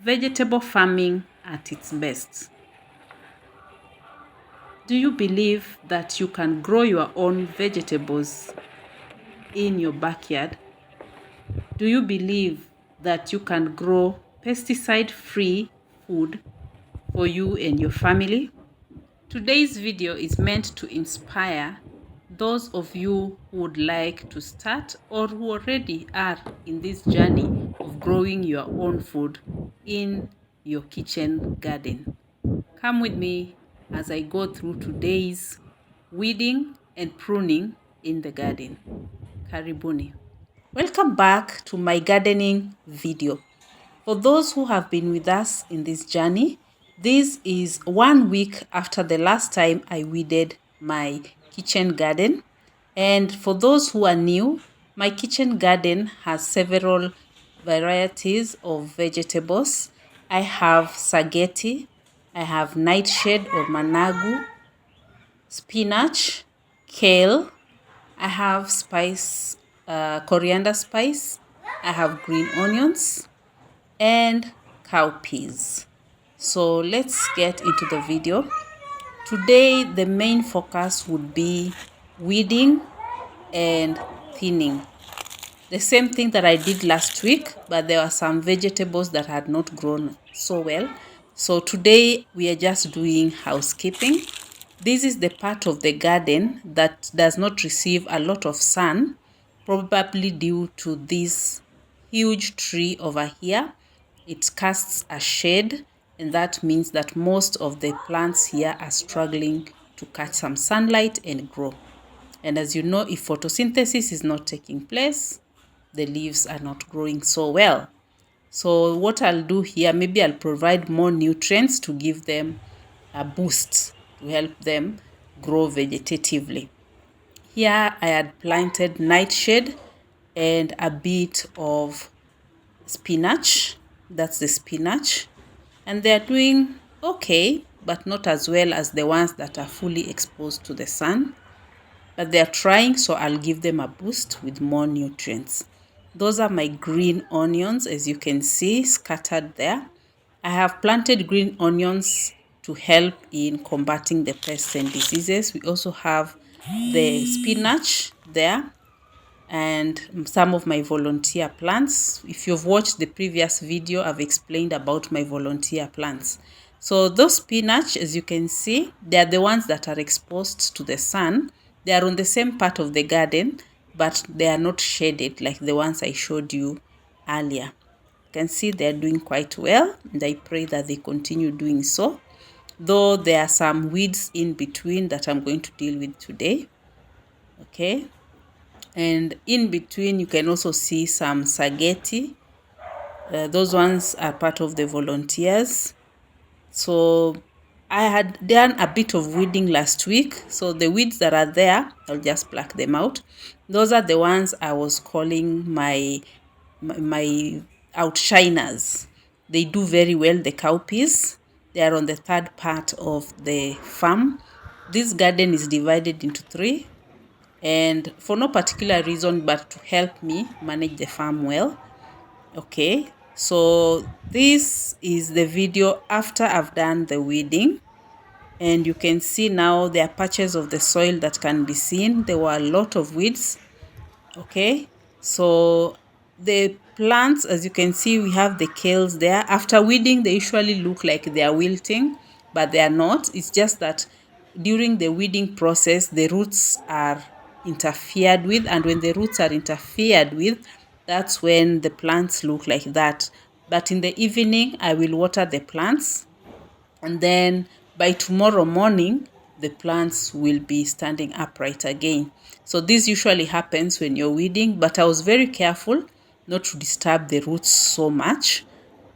Vegetable farming at its best. Do you believe that you can grow your own vegetables in your backyard? Do you believe that you can grow pesticide-free food for you and your family? Today's video is meant to inspire those of you who would like to start or who already are in this journey of growing your own food in your kitchen garden. Come with me as I go through today's weeding and pruning in the garden. Karibuni. Welcome back to my gardening video. For those who have been with us in this journey, this is 1 week after the last time I weeded my kitchen garden. And for those who are new, my kitchen garden has several varieties of vegetables. I have spaghetti, I have nightshade or managu, spinach, kale, I have coriander spice, I have green onions, and cowpeas. So let's get into the video. Today the main focus would be weeding and thinning. The same thing that I did last week, but there were some vegetables that had not grown so well. So today we are just doing housekeeping. This is the part of the garden that does not receive a lot of sun, probably due to this huge tree over here. It casts a shade, and that means that most of the plants here are struggling to catch some sunlight and grow. And as you know, if photosynthesis is not taking place, the leaves are not growing so well. So what I'll do here, maybe I'll provide more nutrients to give them a boost to help them grow vegetatively. Here I had planted nightshade and a bit of spinach. That's the spinach. And they're doing okay, but not as well as the ones that are fully exposed to the sun. But they're trying, so I'll give them a boost with more nutrients. Those are my green onions, as you can see, scattered there. I have planted green onions to help in combating the pests and diseases. We also have the spinach there and some of my volunteer plants. If you've watched the previous video, I've explained about my volunteer plants. So those spinach, as you can see, they are the ones that are exposed to the sun. They are on the same part of the garden, but they are not shaded like the ones I showed you earlier. You can see they are doing quite well, and I pray that they continue doing so, though there are some weeds in between that I'm going to deal with today. Okay, and in between you can also see some spaghetti. Those ones are part of the volunteers. So I had done a bit of weeding last week, so the weeds that are there, I'll just pluck them out. Those are the ones I was calling my outshiners. They do very well, the cowpeas. They are on the third part of the farm. This garden is divided into 3, and for no particular reason but to help me manage the farm well. Okay, so this is the video after I've done the weeding, and you can see now there are patches of the soil that can be seen. There were a lot of weeds. Okay, so the plants, as you can see, we have the kales there. After weeding, they usually look like they are wilting, but they are not. It's just that during the weeding process, the roots are interfered with, and when the roots are interfered with, that's when the plants look like that. But in the evening, I will water the plants, and then by tomorrow morning, the plants will be standing upright again. So this usually happens when you're weeding, but I was very careful not to disturb the roots so much,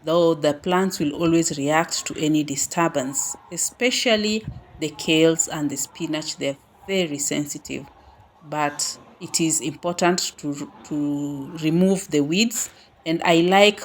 though the plants will always react to any disturbance, especially the kales and the spinach. They're very sensitive, but it is important to remove the weeds, and I like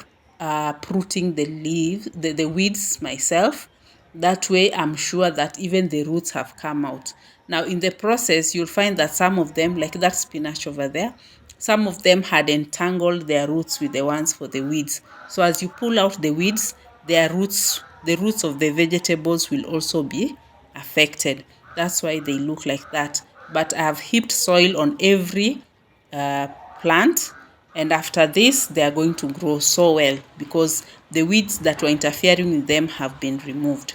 pruning the weeds myself. That way I'm sure that even the roots have come out. Now in the process, you'll find that some of them, like that spinach over there, some of them had entangled their roots with the ones for the weeds. So as you pull out the weeds, their roots, the roots of the vegetables will also be affected. That's why they look like that. But I have heaped soil on every plant, and after this they are going to grow so well because the weeds that were interfering with them have been removed.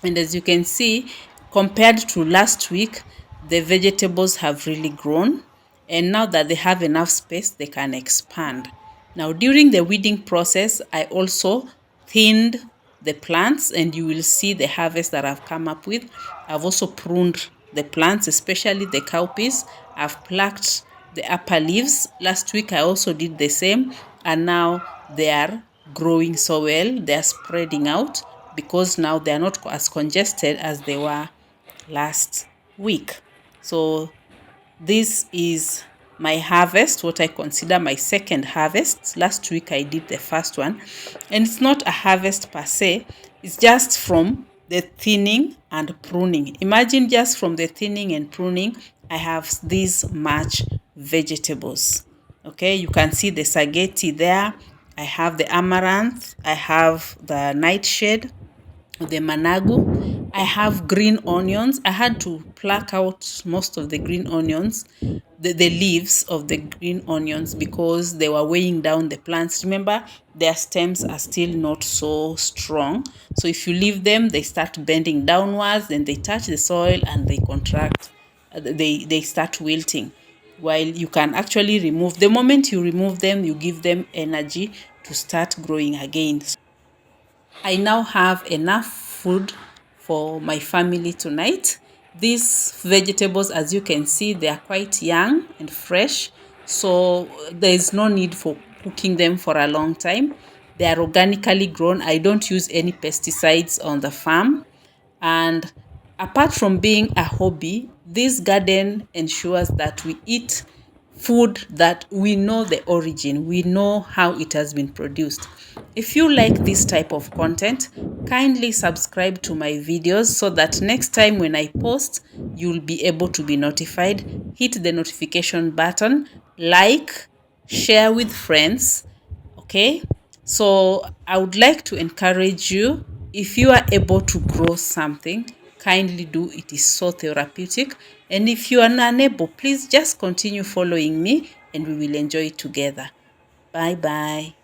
And as you can see, compared to last week, the vegetables have really grown. And now that they have enough space, they can expand. Now, during the weeding process, I also thinned the plants, and you will see the harvest that I've come up with. I've also pruned the plants, especially the cowpeas. I've plucked the upper leaves. Last week, I also did the same, and now they are growing so well. They are spreading out because now they are not as congested as they were last week. So this is my harvest, what I consider my second harvest. Last week I did the first one, and it's not a harvest per se, it's just from the thinning and pruning. Imagine just from the thinning and pruning, I have these much vegetables. Okay, you can see the spaghetti there. I have the amaranth, I have the nightshade, the managu. I have green onions. I had to pluck out most of the green onions, the leaves of the green onions, because they were weighing down the plants. Remember, their stems are still not so strong. So if you leave them, they start bending downwards, then they touch the soil and they contract. They start wilting. While you can actually remove, the moment you remove them, you give them energy to start growing again. I now have enough food for my family tonight. These vegetables, as you can see, they are quite young and fresh, so there is no need for cooking them for a long time. They are organically grown. I don't use any pesticides on the farm. And apart from being a hobby, this garden ensures that we eat food that we know the origin, we know how it has been produced. If you like this type of content, kindly subscribe to my videos so that next time when I post, you'll be able to be notified. Hit the notification button, like, share with friends. Okay, so I would like to encourage you, if you are able to grow something, kindly do. It is so therapeutic. And if you are unable, please just continue following me and we will enjoy it together. Bye bye.